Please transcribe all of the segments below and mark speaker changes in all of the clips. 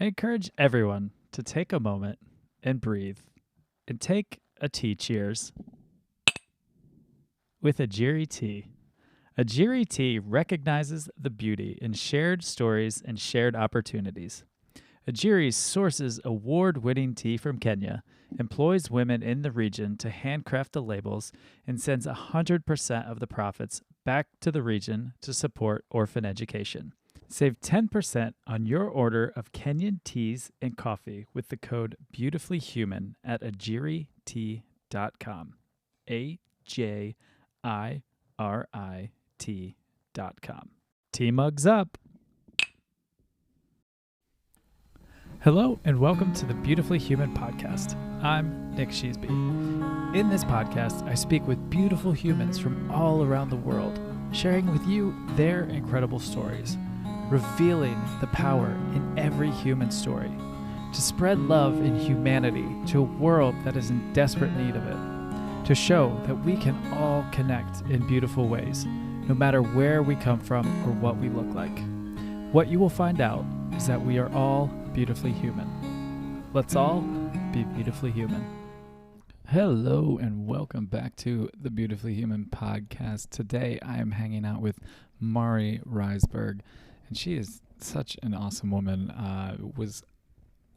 Speaker 1: I encourage everyone to take a moment and breathe and take a tea cheers with a Ajiri tea. A Ajiri tea recognizes the beauty in shared stories and shared opportunities. Ajiri sources award-winning tea from Kenya, employs women in the region to handcraft the labels, and sends 100% of the profits back to the region to support orphan education. Save 10% on your order of Kenyan teas and coffee with the code BeautifullyHuman at ajiritea.com. AJIRIT.com. Tea mugs up. Hello and welcome to the Beautifully Human podcast. I'm Nick Sheesby. In this podcast, I speak with beautiful humans from all around the world, sharing with you their incredible stories, revealing the power in every human story, to spread love and humanity to a world that is in desperate need of it, to show that we can all connect in beautiful ways, no matter where we come from or what we look like. What you will find out is that we are all beautifully human. Let's all be beautifully human. Hello and welcome back to the Beautifully Human podcast. Today I am hanging out with Mari Reisberg, and she is such an awesome woman. Was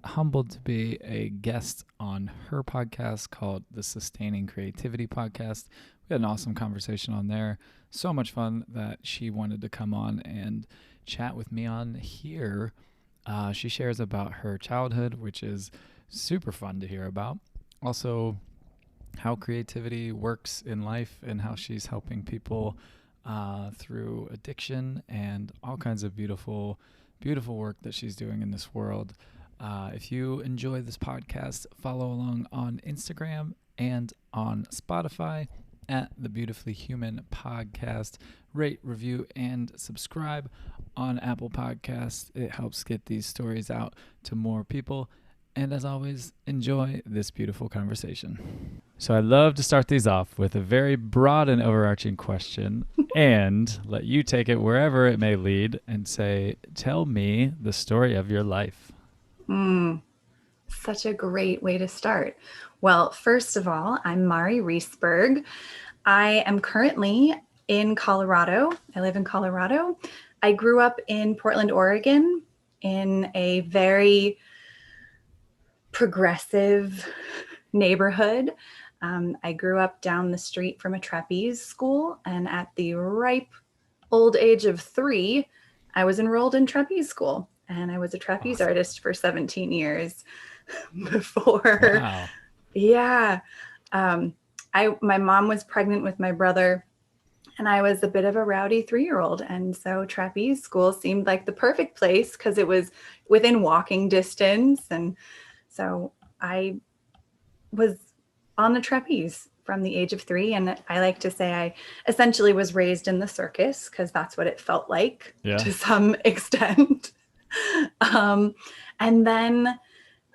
Speaker 1: humbled to be a guest on her podcast called the Sustaining Creativity Podcast. We had an awesome conversation on there. So much fun that she wanted to come on and chat with me on here. She shares about her childhood, which is super fun to hear about. Also, how creativity works in life and how she's helping people through addiction and all kinds of beautiful, beautiful work that she's doing in this world. If you enjoy this podcast, follow along on Instagram and on Spotify at the Beautifully Human Podcast. Rate, review, and subscribe on Apple Podcasts. It helps get these stories out to more people. And as always, enjoy this beautiful conversation. So I love to start these off with a very broad and overarching question and let you take it wherever it may lead and say, tell me the story of your life.
Speaker 2: Such a great way to start. Well, first of all, I'm Mari Reisberg. I am currently in Colorado. I live in Colorado. I grew up in Portland, Oregon, in a very progressive neighborhood. I grew up down the street from a trapeze school, and at the ripe old age of 3, I was enrolled in trapeze school, and I was a trapeze artist for 17 years before.
Speaker 1: Wow.
Speaker 2: Yeah. My mom was pregnant with my brother, and I was a bit of a rowdy 3-year-old. And so trapeze school seemed like the perfect place because it was within walking distance. And so I was on the trapeze from the age of 3. And I like to say I essentially was raised in the circus because that's what it felt like to some extent. And then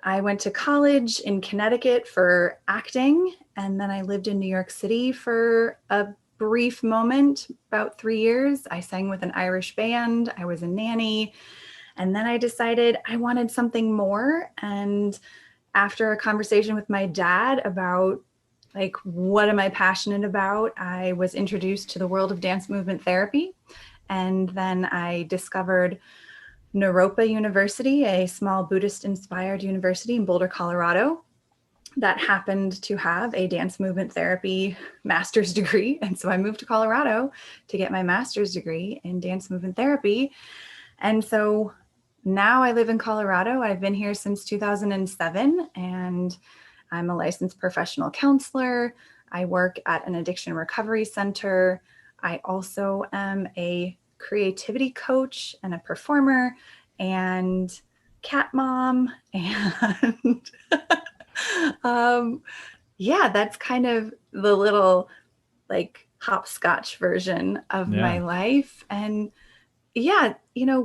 Speaker 2: I went to college in Connecticut for acting. And then I lived in New York City for a brief moment, about 3 years. I sang with an Irish band. I was a nanny. And then I decided I wanted something more. And after a conversation with my dad about what am I passionate about, I was introduced to the world of dance movement therapy. And then I discovered Naropa University, a small Buddhist-inspired university in Boulder, Colorado, that happened to have a dance movement therapy master's degree. And so I moved to Colorado to get my master's degree in dance movement therapy. And so now I live in Colorado. I've been here since 2007, and I'm a licensed professional counselor. I work at an addiction recovery center. I also am a creativity coach and a performer and cat mom. And that's kind of the little hopscotch version of my life. And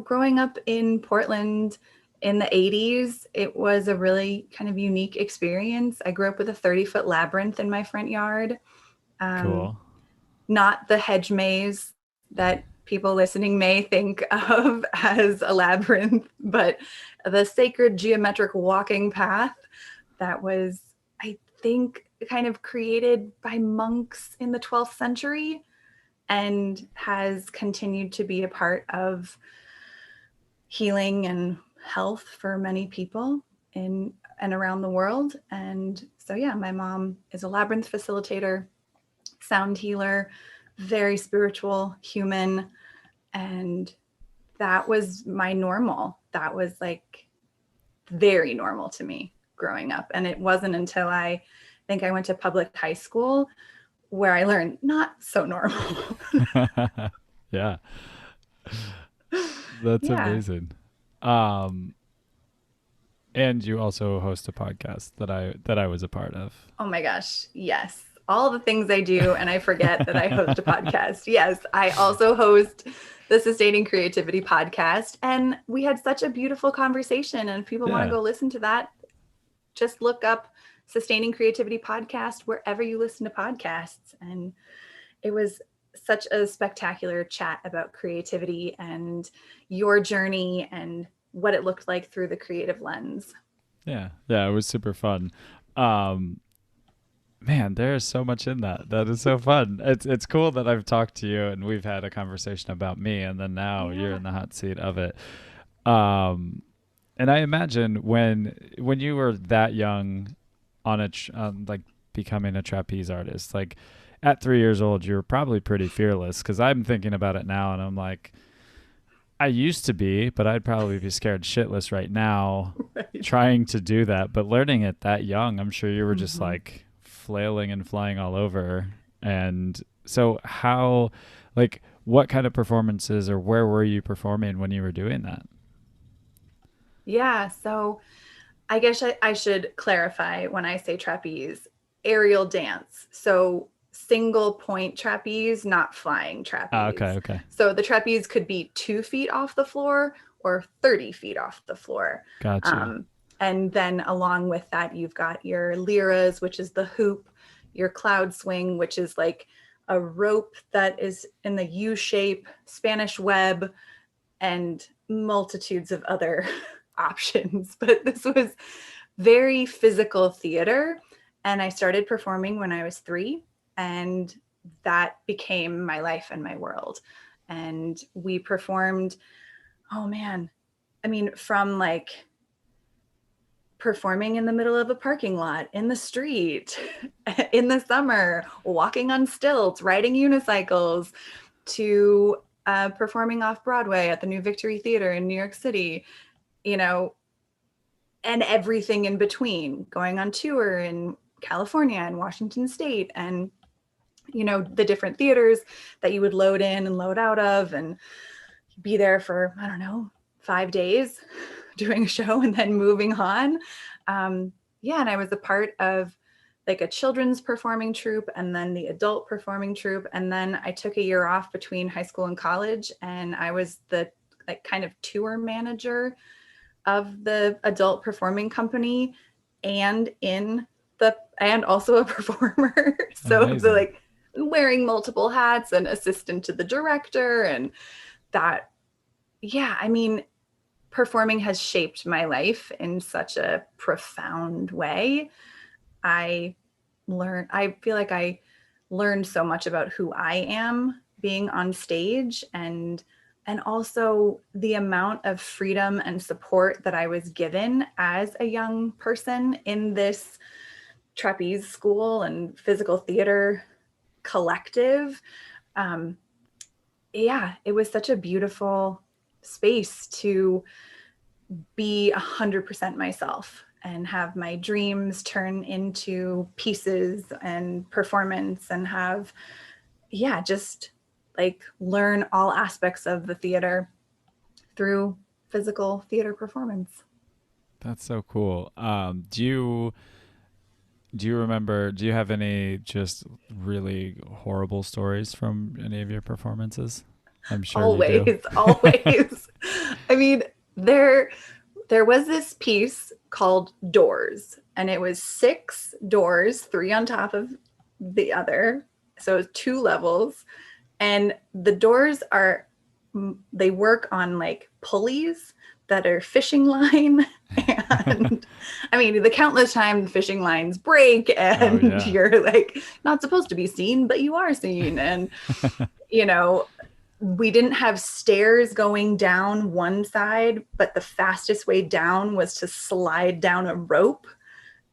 Speaker 2: growing up in Portland in the 80s, it was a really kind of unique experience. I grew up with a 30-foot labyrinth in my front yard.
Speaker 1: Cool.
Speaker 2: Not the hedge maze that people listening may think of as a labyrinth, but the sacred geometric walking path that was, I think, kind of created by monks in the 12th century and has continued to be a part of healing and health for many people in and around the world. And so, yeah, my mom is a labyrinth facilitator, sound healer, very spiritual human. And that was my normal. That was like very normal to me growing up. And it wasn't until I think I went to public high school where I learned not so normal.
Speaker 1: Yeah. That's
Speaker 2: Yeah.
Speaker 1: amazing. Um, and you also host a podcast that I was a part of.
Speaker 2: Oh my gosh. Yes. All the things I do, and I forget that I host a podcast. Yes. I also host the Sustaining Creativity podcast. And we had such a beautiful conversation. And if people want to
Speaker 1: Yeah.
Speaker 2: go listen to that, just look up Sustaining Creativity podcast wherever you listen to podcasts. And it was such a spectacular chat about creativity and your journey and what it looked like through the creative lens.
Speaker 1: Yeah. Yeah, it was super fun. Um, Man, there's so much in that. That is so fun. It's cool that I've talked to you and we've had a conversation about me, and then now you're
Speaker 2: Yeah.
Speaker 1: in the hot seat of it. Um, and I imagine when you were that young on like becoming a trapeze artist, like at 3 years old, you were probably pretty fearless. Because I'm thinking about it now, and I'm like, I used to be, but I'd probably be scared shitless right now
Speaker 2: Right.
Speaker 1: trying to do that. But learning it that young, I'm sure you were just
Speaker 2: Mm-hmm.
Speaker 1: like flailing and flying all over. And so, how, like, what kind of performances or where were you performing when you were doing that?
Speaker 2: Yeah. So I guess I should clarify when I say trapeze, aerial dance. So single point trapeze, not flying
Speaker 1: Ah, okay,
Speaker 2: trapeze.
Speaker 1: okay.
Speaker 2: So the trapeze could be 2 feet off the floor or 30 feet off the floor.
Speaker 1: Got you.
Speaker 2: Um, and then along with that, you've got your liras, which is the hoop, your cloud swing, which is like a rope that is in the U shape, Spanish web, and multitudes of other options. But this was very physical theater. And I started performing when I was 3. And that became my life and my world. And we performed, oh man, I mean, from like performing in the middle of a parking lot, in the street, in the summer, walking on stilts, riding unicycles, to performing off Broadway at the New Victory Theater in New York City, you know, and everything in between, going on tour in California and Washington State, and, you know, the different theaters that you would load in and load out of and be there for, I don't know, 5 days doing a show and then moving on. Yeah, and I was a part of like a children's performing troupe and then the adult performing troupe. And then I took a year off between high school and college, and I was the like kind of tour manager of the adult performing company and and also a performer. So the
Speaker 1: Amazing.
Speaker 2: like wearing multiple hats and assistant to the director, and that, yeah, I mean, performing has shaped my life in such a profound way. I feel like I learned so much about who I am being on stage, and also the amount of freedom and support that I was given as a young person in this trapeze school and physical theater collective. Um, yeah, it was such a beautiful space to be 100% myself and have my dreams turn into pieces and performance, and have, yeah, just like learn all aspects of the theater through physical theater performance.
Speaker 1: That's so cool. Do you remember? Do you have any just really horrible stories from any of your performances? I'm sure you do.
Speaker 2: Always, always. I mean, there was this piece called Doors, and it was 6 doors, 3 on top of the other. So 2 levels. And the doors are they work on like pulleys that are fishing line. And I mean, the countless times the fishing lines break and you're like not supposed to be seen, but you are seen. And, you know, we didn't have stairs going down one side, but the fastest way down was to slide down a rope.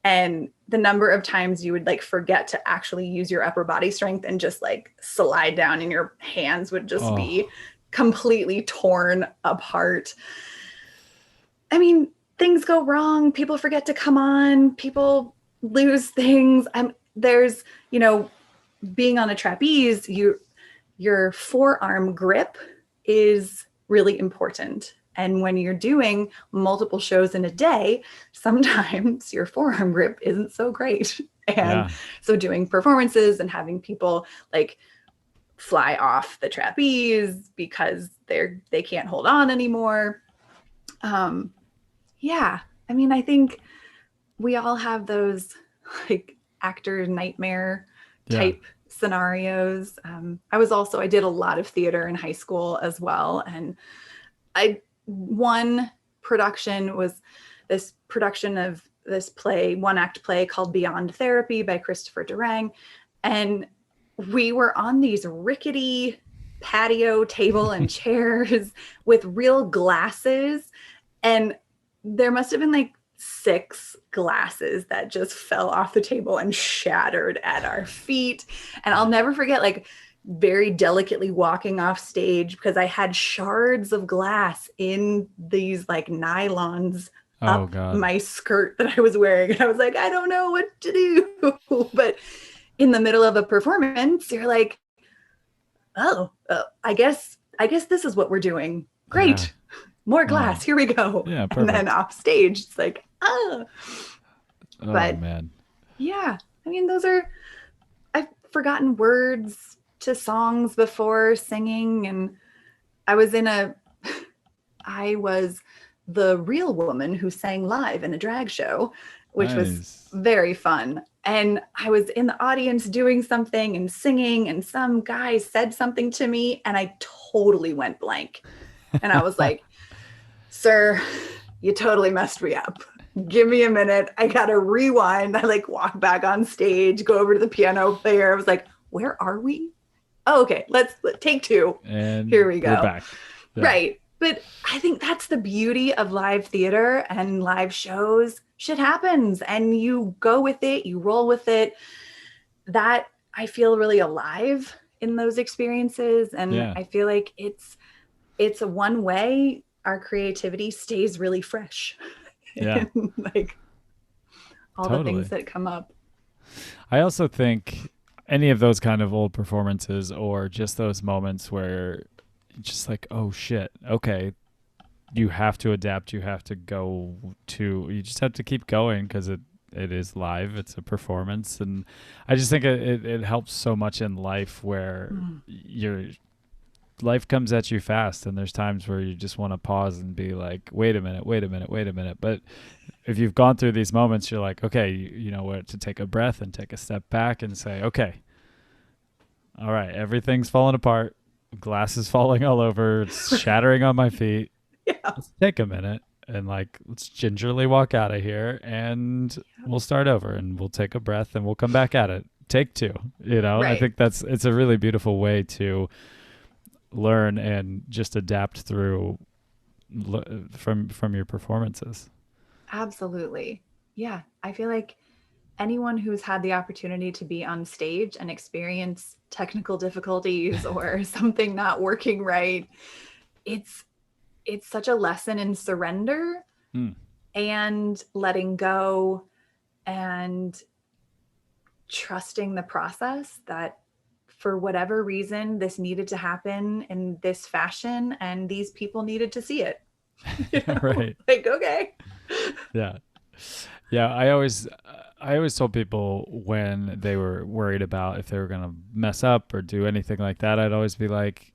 Speaker 2: And the number of times you would like forget to actually use your upper body strength and just like slide down and your hands would just be completely torn apart. I mean, things go wrong. People forget to come on. People lose things. There's, you know, being on a trapeze, your forearm grip is really important. And when you're doing multiple shows in a day, sometimes your forearm grip isn't so great. And so doing performances and having people like fly off the trapeze because they can't hold on anymore. Yeah. I mean, I think we all have those like actor nightmare type scenarios. I did a lot of theater in high school as well. And one production was this production of this play, one act play called Beyond Therapy by Christopher Durang. And we were on these rickety patio table and chairs with real glasses. And there must have been like 6 glasses that just fell off the table and shattered at our feet. And I'll never forget, like, very delicately walking off stage because I had shards of glass in these like nylons up my skirt that I was wearing. And I was like, I don't know what to do. But in the middle of a performance, you're like, I guess this is what we're doing. Great. Yeah. More glass. Here we go. Yeah, perfect. And then off stage, it's like, but
Speaker 1: man.
Speaker 2: Yeah. I mean, I've forgotten words to songs before singing. And I was the real woman who sang live in a drag show, which was very fun. And I was in the audience doing something and singing, and some guy said something to me and I totally went blank. And I was like, sir, you totally messed me up. Give me a minute. I got to rewind. I like walk back on stage, go over to the piano player. I was like, where are we? Oh, okay. Let's take 2.
Speaker 1: And
Speaker 2: here we go.
Speaker 1: We're back.
Speaker 2: Yeah. Right. But I think that's the beauty of live theater and live shows. Shit happens and you go with it, you roll with it. That I feel really alive in those experiences. And I feel like it's a one way our creativity stays really fresh.
Speaker 1: Yeah.
Speaker 2: Like all the things that come up.
Speaker 1: I also think any of those kind of old performances or just those moments where just like, oh shit, okay, you have to adapt, you just have to keep going because it is live, it's a performance. And I just think it helps so much in life where your life comes at you fast and there's times where you just want to pause and be like, wait a minute. But if you've gone through these moments, you're like, okay, you know what, to take a breath and take a step back and say, okay, all right, everything's falling apart. Glass is falling all over. It's shattering on my feet.
Speaker 2: Yeah.
Speaker 1: Let's take a minute and like, let's gingerly walk out of here and we'll start over and we'll take a breath and we'll come back at it. Take 2, you know? Right. I think it's a really beautiful way to learn and just adapt through from your performances.
Speaker 2: Absolutely. Yeah. I feel like anyone who's had the opportunity to be on stage and experience technical difficulties or something not working right, it's such a lesson in surrender and letting go and trusting the process that for whatever reason, this needed to happen in this fashion and these people needed to see it. You know?
Speaker 1: Right.
Speaker 2: Like, okay.
Speaker 1: Yeah. Yeah. I always told people when they were worried about if they were going to mess up or do anything like that, I'd always be like,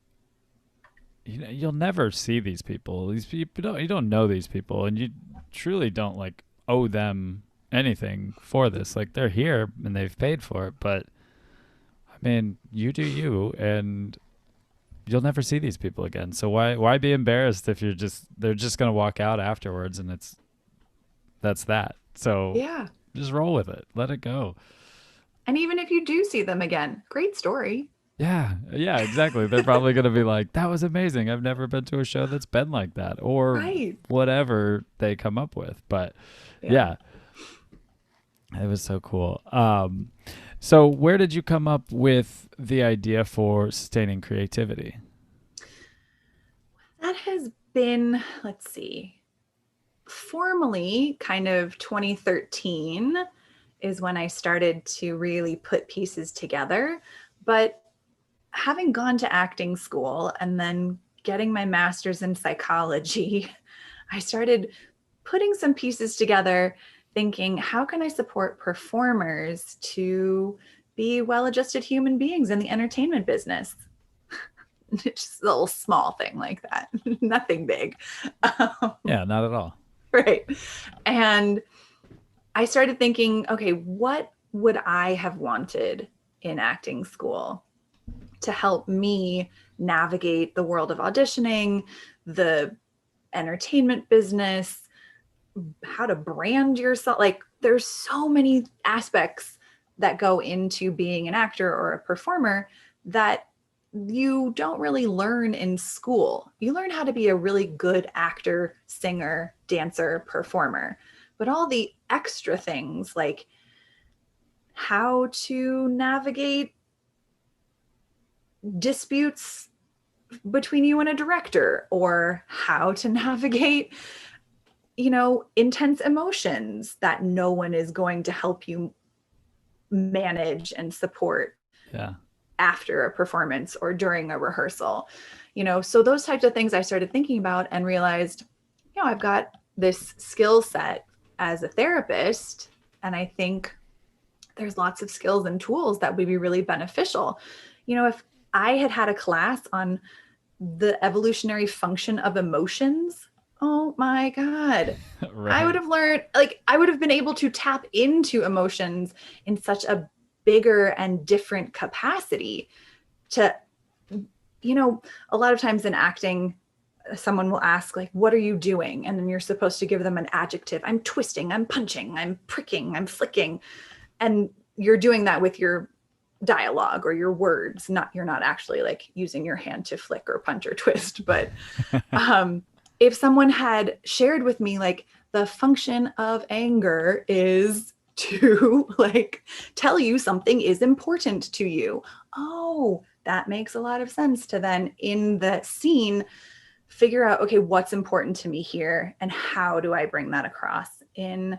Speaker 1: you know, you'll never see these people. These people you don't know these people, and you truly don't like owe them anything for this. Like, they're here and they've paid for it, but I mean, you do you, and you'll never see these people again. So why be embarrassed if they're just going to walk out afterwards and that's that. So
Speaker 2: Yeah.
Speaker 1: just roll with it. Let it go.
Speaker 2: And even if you do see them again, great story.
Speaker 1: Yeah. Yeah, exactly. They're probably going to be like, that was amazing. I've never been to a show that's been like that, or
Speaker 2: Right.
Speaker 1: whatever they come up with. But
Speaker 2: Yeah.
Speaker 1: it was so cool. So where did you come up with the idea for sustaining creativity?
Speaker 2: That has been, let's see, formally kind of 2013 is when I started to really put pieces together. But having gone to acting school and then getting my master's in psychology, I started putting some pieces together, thinking, how can I support performers to be well-adjusted human beings in the entertainment business? Just a little small thing like that, nothing big.
Speaker 1: Yeah, not at all.
Speaker 2: Right. And I started thinking, okay, what would I have wanted in acting school to help me navigate the world of auditioning, the entertainment business, how to brand yourself? Like, there's so many aspects that go into being an actor or a performer that you don't really learn in school. You learn how to be a really good actor, singer, dancer, performer, but all the extra things like how to navigate disputes between you and a director, or how to navigate, intense emotions that no one is going to help you manage and support
Speaker 1: Yeah.
Speaker 2: after a performance or during a rehearsal. So those types of things I started thinking about and realized, I've got this skill set as a therapist, and I think there's lots of skills and tools that would be really beneficial. If I had a class on the evolutionary function of emotions, oh my God,
Speaker 1: Right.
Speaker 2: I would have learned, I would have been able to tap into emotions in such a bigger and different capacity to, a lot of times in acting, someone will ask, like, what are you doing? And then you're supposed to give them an adjective. I'm twisting, I'm punching, I'm pricking, I'm flicking. And you're doing that with your dialogue or your words. You're not actually like using your hand to flick or punch or twist. But if someone had shared with me, like, the function of anger is to like tell you something is important to you. Oh, that makes a lot of sense to then in the scene figure out, okay, what's important to me here and how do I bring that across in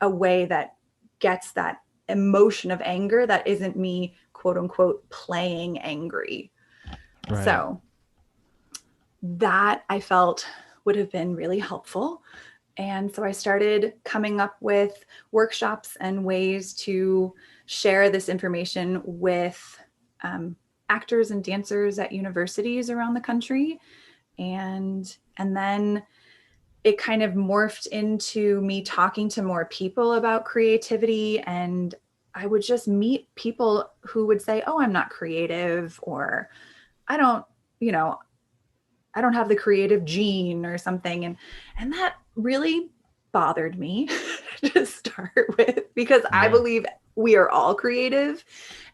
Speaker 2: a way that gets that emotion of anger that isn't me, quote unquote, playing angry.
Speaker 1: Right.
Speaker 2: So that I felt would have been really helpful. And so I started coming up with workshops and ways to share this information with actors and dancers at universities around the country. And then it kind of morphed into me talking to more people about creativity. And I would just meet people who would say, oh, I'm not creative, or I don't, I don't have the creative gene or something. And that really bothered me to start with, because I believe we are all creative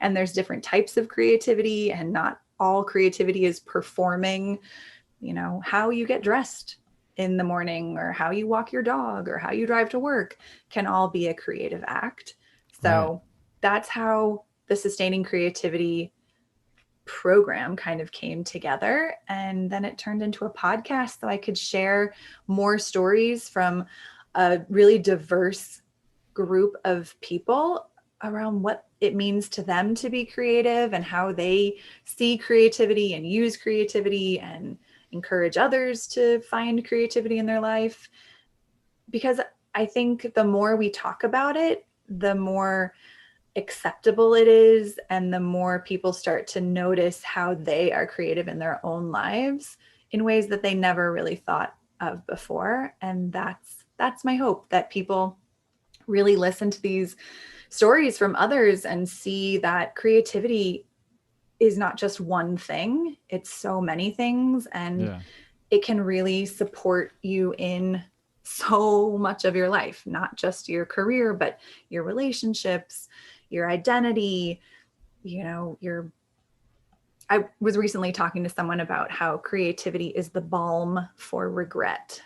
Speaker 2: and there's different types of creativity, and not all creativity is performing, how you get dressed in the morning or how you walk your dog or how you drive to work can all be a creative act. So that's how the Sustaining Creativity program kind of came together. And then it turned into a podcast so I could share more stories from a really diverse group of people around what it means to them to be creative and how they see creativity and use creativity and encourage others to find creativity in their life. Because I think the more we talk about it, the more acceptable it is, and the more people start to notice how they are creative in their own lives in ways that they never really thought of before. And that's my hope, that people really listen to these stories from others and see that creativity is not just one thing, it's so many things. And
Speaker 1: Yeah.
Speaker 2: it can really support you in so much of your life, not just your career, but your relationships, your identity, your I was recently talking to someone about how creativity is the balm for regret.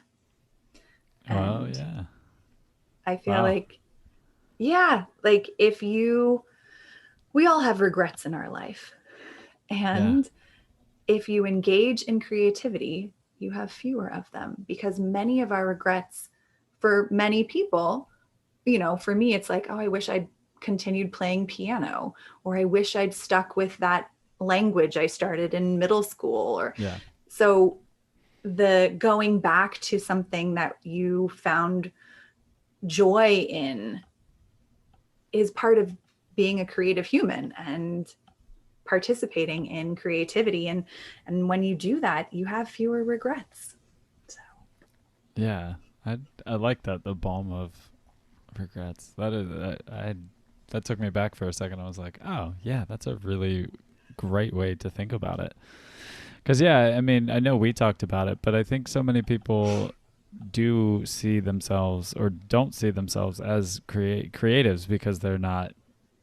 Speaker 1: Oh,
Speaker 2: And
Speaker 1: yeah.
Speaker 2: I feel
Speaker 1: Wow.
Speaker 2: like, yeah, like we all have regrets in our life.
Speaker 1: Yeah.
Speaker 2: And if you engage in creativity, you have fewer of them, because many of our regrets, for many people, for me, it's like, oh, I wish I'd continued playing piano, or I wish I'd stuck with that language I started in middle school. Or
Speaker 1: Yeah.
Speaker 2: so the going back to something that you found joy in is part of being a creative human and participating in creativity. And when you do that, you have fewer regrets. So
Speaker 1: Yeah. I like that, the balm of regrets. That is I that took me back for a second. I was like, "Oh, yeah, that's a really great way to think about it." Cuz yeah, I mean, I know we talked about it, but I think so many people do see themselves or don't see themselves as creatives because they're not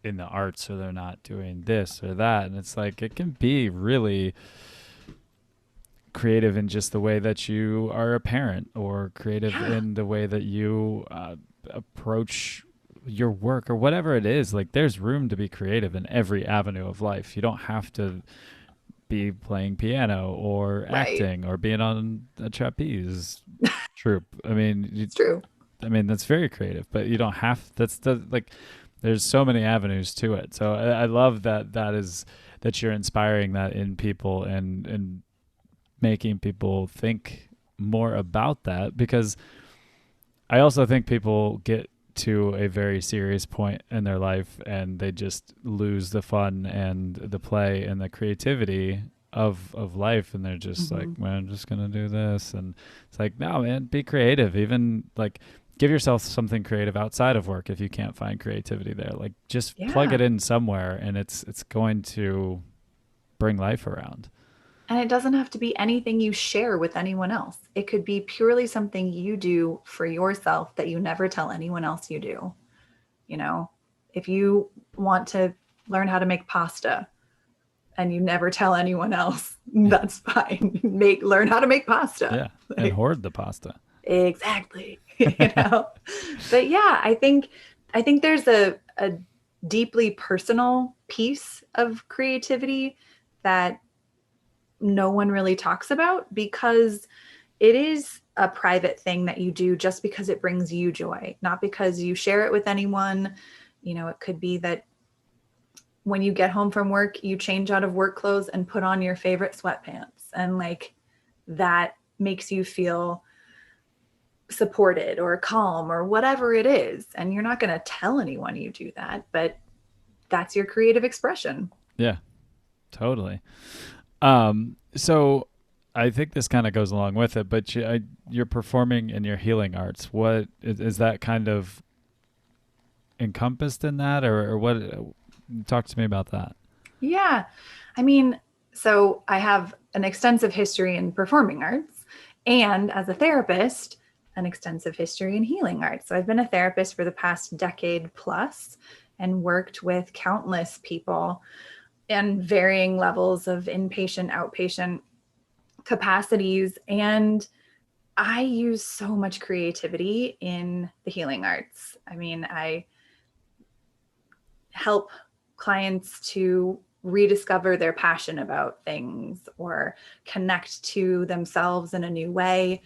Speaker 1: in the arts or they're not doing this or that, and it's like it can be really creative in just the way that you are a parent, or creative
Speaker 2: yeah,
Speaker 1: in the way that you approach your work or whatever it is. Like, there's room to be creative in every avenue of life. You don't have to be playing piano or
Speaker 2: right.
Speaker 1: acting or being on a trapeze troupe.
Speaker 2: It's true.
Speaker 1: I mean, that's very creative, but you don't have. That's the like. There's so many avenues to it. So I love that you're inspiring that in people, and making people think more about that, because I also think people get to a very serious point in their life and they just lose the fun and the play and the creativity of life, and they're just like,
Speaker 2: Mm-hmm.
Speaker 1: man, I'm just gonna do this. And it's like, no, man, be creative. Even like, give yourself something creative outside of work if you can't find creativity there. Like, just plug
Speaker 2: Yeah.
Speaker 1: it in somewhere, and it's going to bring life around.
Speaker 2: And it doesn't have to be anything you share with anyone else. It could be purely something you do for yourself that you never tell anyone else you do. You know, if you want to learn how to make pasta and you never tell anyone else, that's fine. Learn how to make pasta.
Speaker 1: Yeah, and
Speaker 2: Like,
Speaker 1: hoard the pasta.
Speaker 2: exactly. But yeah, I think there's a deeply personal piece of creativity that no one really talks about, because it is a private thing that you do just because it brings you joy, not because you share it with anyone. It could be that when you get home from work, you change out of work clothes and put on your favorite sweatpants, and like that makes you feel supported or calm or whatever it is. And you're not going to tell anyone you do that, but that's your creative expression.
Speaker 1: Yeah, totally. So I think this kind of goes along with it, but you're performing in your healing arts. What is that kind of encompassed in that, or what? Talk to me about that.
Speaker 2: Yeah. I mean, so I have an extensive history in performing arts, and as a therapist, an extensive history in healing arts. So I've been a therapist for the past decade plus and worked with countless people and varying levels of inpatient, outpatient capacities. And I use so much creativity in the healing arts. I mean, I help clients to rediscover their passion about things or connect to themselves in a new way,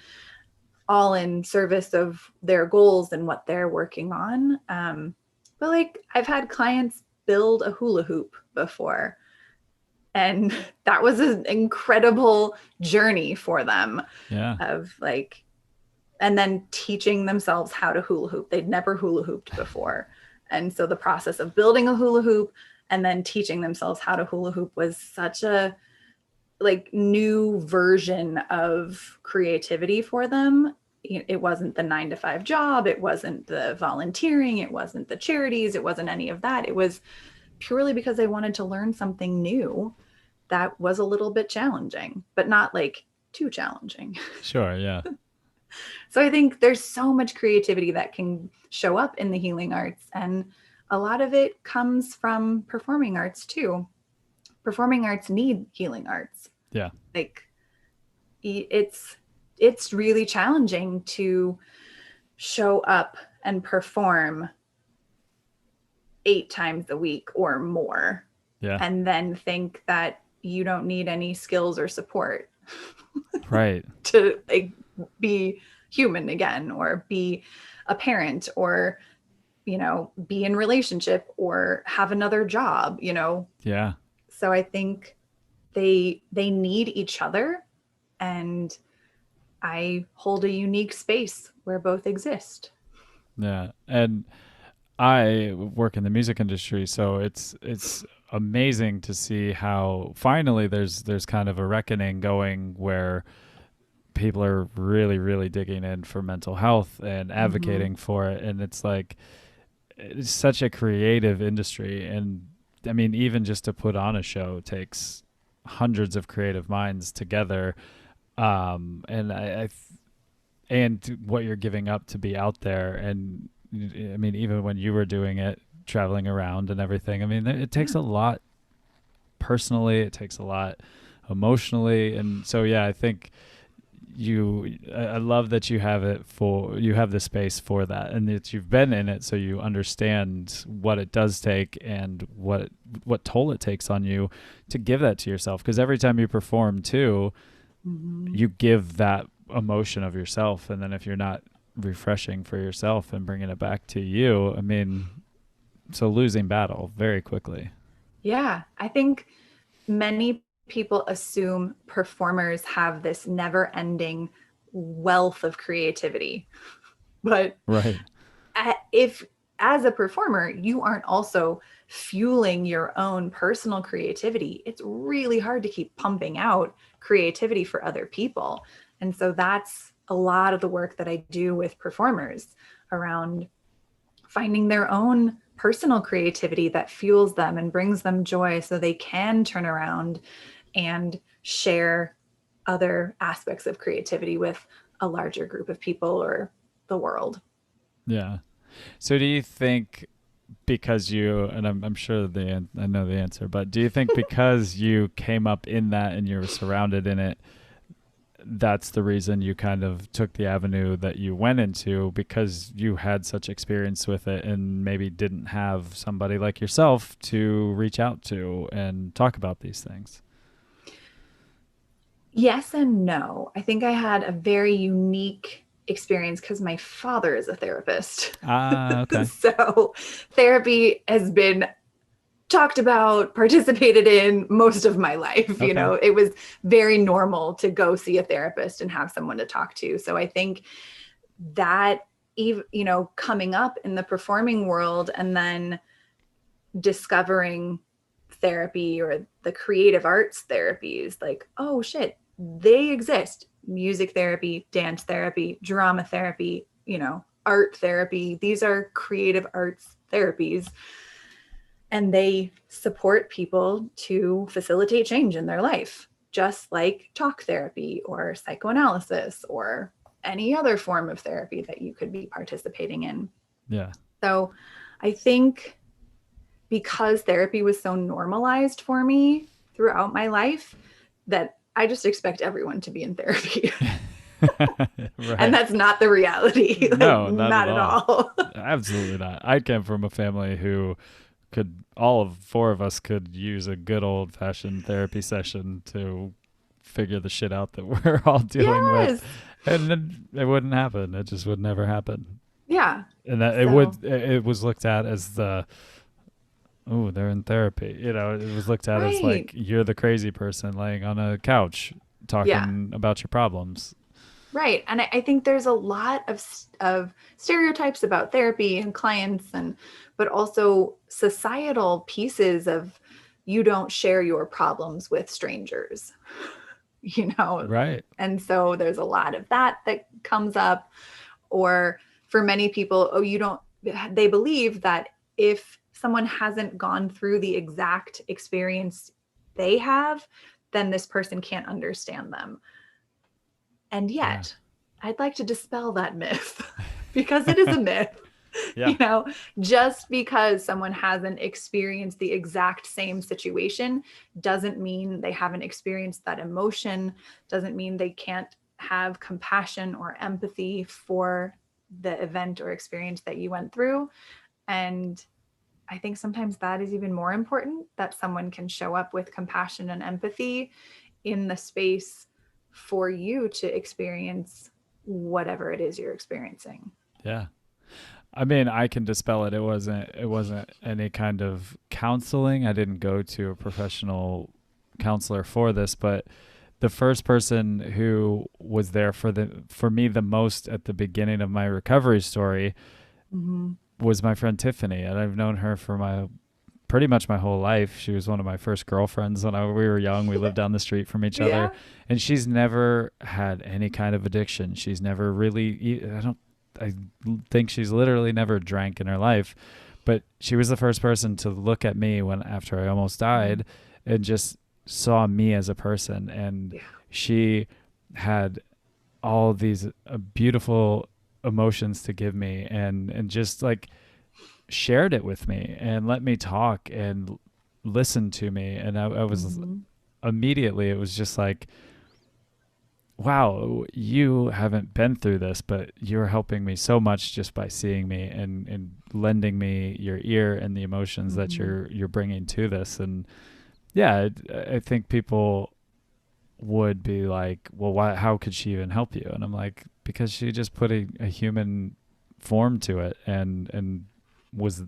Speaker 2: all in service of their goals and what they're working on. But like, I've had clients build a hula hoop before, and that was an incredible journey for them
Speaker 1: Yeah.
Speaker 2: of like, and then teaching themselves how to hula hoop. They'd never hula hooped before. And so the process of building a hula hoop and then teaching themselves how to hula hoop was such a like new version of creativity for them. It wasn't the 9 to 5 job. It wasn't the volunteering. It wasn't the charities. It wasn't any of that. It was purely because they wanted to learn something new. that was a little bit challenging, but not like too challenging.
Speaker 1: Sure. Yeah.
Speaker 2: So I think there's so much creativity that can show up in the healing arts. And a lot of it comes from performing arts too. Performing arts need healing arts.
Speaker 1: Yeah.
Speaker 2: Like it's really challenging to show up and perform 8 times a week or more.
Speaker 1: Yeah.
Speaker 2: And then think that you don't need any skills or support.
Speaker 1: Right.
Speaker 2: To like be human again, or be a parent, or be in relationship, or have another job.
Speaker 1: Yeah.
Speaker 2: So I think they need each other, and I hold a unique space where both exist.
Speaker 1: Yeah. And I work in the music industry, so it's amazing to see how finally there's kind of a reckoning going where people are really, really digging in for mental health and advocating for it. And it's like, it's such a creative industry. And I mean, even just to put on a show takes hundreds of creative minds together. And what you're giving up to be out there. And I mean, even when you were doing it, traveling around and everything, I mean, it takes a lot personally, it takes a lot emotionally. And so, yeah, I think I love that you have the space for that, and that you've been in it, so you understand what it does take and what toll it takes on you to give that to yourself. Because every time you perform too, you give that emotion of yourself, and then if you're not refreshing for yourself and bringing it back to you, I mean, it's a losing battle very quickly.
Speaker 2: Yeah, I think many people assume performers have this never-ending wealth of creativity. But
Speaker 1: right,
Speaker 2: if as a performer, you aren't also fueling your own personal creativity, it's really hard to keep pumping out creativity for other people. And so that's a lot of the work that I do with performers around finding their own personal creativity that fuels them and brings them joy, so they can turn around and share other aspects of creativity with a larger group of people or the world.
Speaker 1: yeah. So do you think, because and I'm sure I know the answer, but do you think because you came up in that and you were surrounded in it, that's the reason you kind of took the avenue that you went into, because you had such experience with it and maybe didn't have somebody like yourself to reach out to and talk about these things?
Speaker 2: Yes and no. I think I had a very unique experience because my father is a therapist.
Speaker 1: Okay.
Speaker 2: So therapy has been talked about, participated in most of my life.
Speaker 1: Okay.
Speaker 2: It was very normal to go see a therapist and have someone to talk to. So I think that, even, coming up in the performing world and then discovering therapy or the creative arts therapies, like, oh shit, they exist. Music therapy, dance therapy, drama therapy, art therapy. These are creative arts therapies. And they support people to facilitate change in their life, just like talk therapy or psychoanalysis or any other form of therapy that you could be participating in.
Speaker 1: Yeah.
Speaker 2: So I think because therapy was so normalized for me throughout my life, that I just expect everyone to be in therapy.
Speaker 1: Right.
Speaker 2: And that's not the reality.
Speaker 1: No, not
Speaker 2: at all.
Speaker 1: Absolutely not. I came from a family who all 4 of us could use a good old fashioned therapy session to figure the shit out that we're all dealing with. And then it wouldn't happen. It just would never happen.
Speaker 2: Yeah.
Speaker 1: And that it was looked at as they're in therapy. It was looked at as like, you're the crazy person laying on a couch talking about your problems.
Speaker 2: Right. And I think there's a lot of stereotypes about therapy and clients, but also societal pieces of, you don't share your problems with strangers,
Speaker 1: Right.
Speaker 2: And so there's a lot of that comes up. Or for many people, they believe that if someone hasn't gone through the exact experience they have, then this person can't understand them. And
Speaker 1: Yeah.
Speaker 2: yet, I'd like to dispel that myth because it is a myth.
Speaker 1: Yeah.
Speaker 2: Just because someone hasn't experienced the exact same situation doesn't mean they haven't experienced that emotion, doesn't mean they can't have compassion or empathy for the event or experience that you went through. And I think sometimes that is even more important, that someone can show up with compassion and empathy in the space for you to experience whatever it is you're experiencing.
Speaker 1: Yeah. I mean, I can dispel it. It wasn't any kind of counseling. I didn't go to a professional counselor for this, but the first person who was there for me the most at the beginning of my recovery story
Speaker 2: Mm-hmm.
Speaker 1: was my friend Tiffany, and I've known her for my pretty much my whole life. She was one of my first girlfriends when we were young. We lived down the street from each other,
Speaker 2: Yeah.
Speaker 1: and she's never had any kind of addiction. She's never really, I think she's literally never drank in her life, but she was the first person to look at me after I almost died and just saw me as a person. And
Speaker 2: Yeah.
Speaker 1: she had all these beautiful emotions to give me, and just like shared it with me and let me talk and listen to me. And I was immediately, it was just like, wow, you haven't been through this, but you're helping me so much just by seeing me and lending me your ear and the emotions that you're bringing to this. And yeah, I think people would be like, well, how could she even help you? And I'm like, because she just put a human form to it and was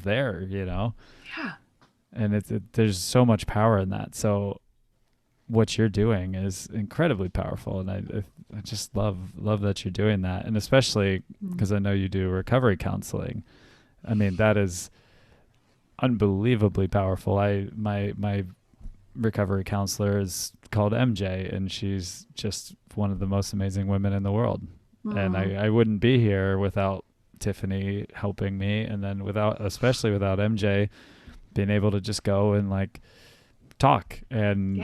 Speaker 1: there,
Speaker 2: Yeah.
Speaker 1: and there's so much power in that. So what you're doing is incredibly powerful, and I just love that you're doing that, and especially because I know you do recovery counseling. I mean, that is unbelievably powerful. My recovery counselor is called MJ, and she's just one of the most amazing women in the world. And I wouldn't be here without Tiffany helping me, and then especially without MJ being able to just go and like talk. And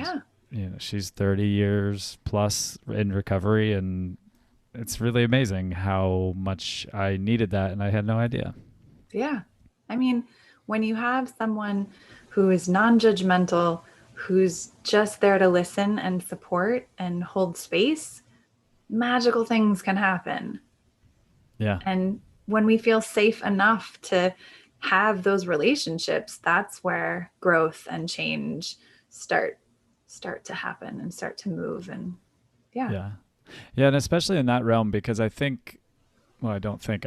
Speaker 1: she's 30 years plus in recovery, and it's really amazing how much I needed that, and I had no idea.
Speaker 2: Yeah. I mean, when you have someone who is non-judgmental, who's just there to listen and support and hold space, magical things can happen.
Speaker 1: Yeah.
Speaker 2: And when we feel safe enough to have those relationships, that's where growth and change start to happen and start to move. And
Speaker 1: yeah, and especially in that realm, because I